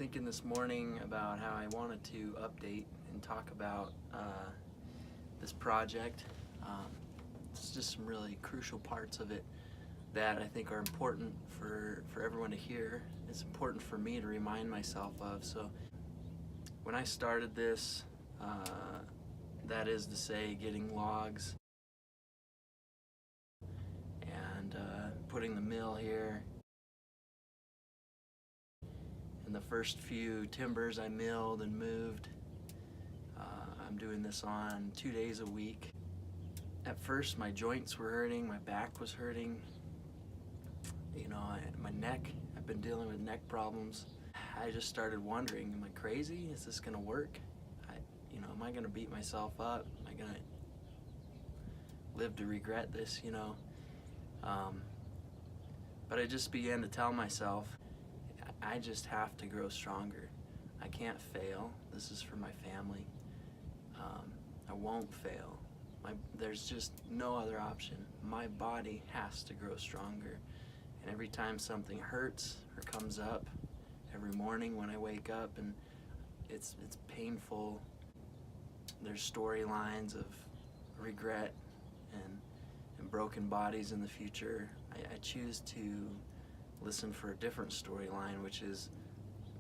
thinking this morning about how I wanted to update and talk about this project. It's just some really crucial parts of it that I think are important for everyone to hear. It's important for me to remind myself of. So when I started this, that is to say getting logs and putting the mill here, and the first few timbers I milled and moved, I'm doing this on 2 days a week. At first my joints were hurting, my back was hurting, my neck, I've been dealing with neck problems. I just started wondering, am I crazy? Is this gonna work? Am I gonna beat myself up? Am I gonna live to regret this, But I just began to tell myself, I just have to grow stronger. I can't fail. This is for my family. I won't fail. There's just no other option. My body has to grow stronger. And every time something hurts or comes up, every morning when I wake up and it's painful, there's storylines of regret and broken bodies in the future. I choose to listen for a different storyline, which is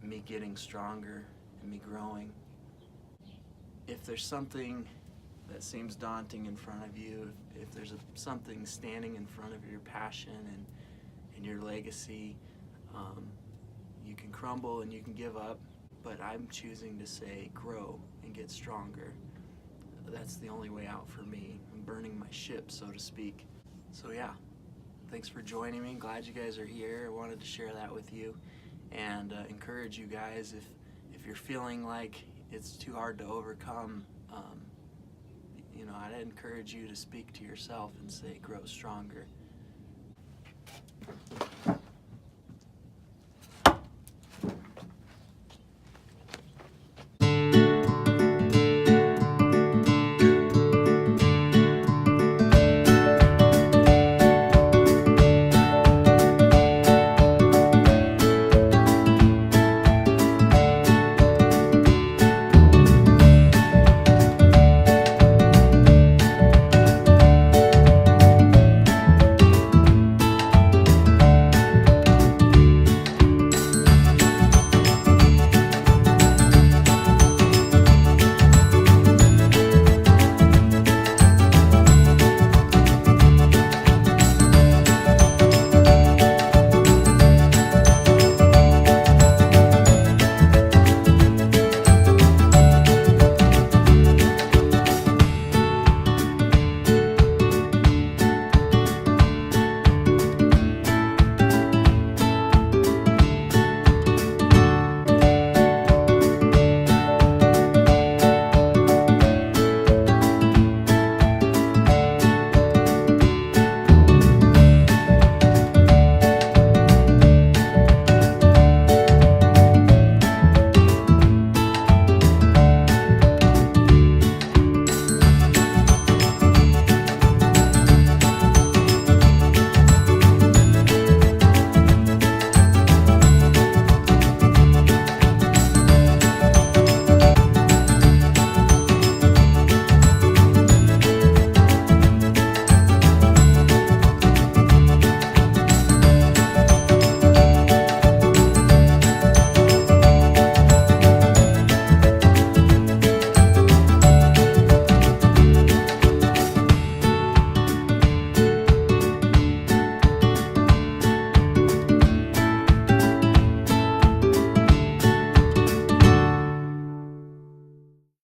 me getting stronger and me growing. If there's something that seems daunting in front of you, if there's something standing in front of your passion and your legacy, you can crumble and you can give up, but I'm choosing to say grow and get stronger. That's the only way out for me. I'm burning my ship, so to speak. So yeah, thanks for joining me. Glad you guys are here. I wanted to share that with you and encourage you guys, if you're feeling like it's too hard to overcome, I'd encourage you to speak to yourself and say grow stronger.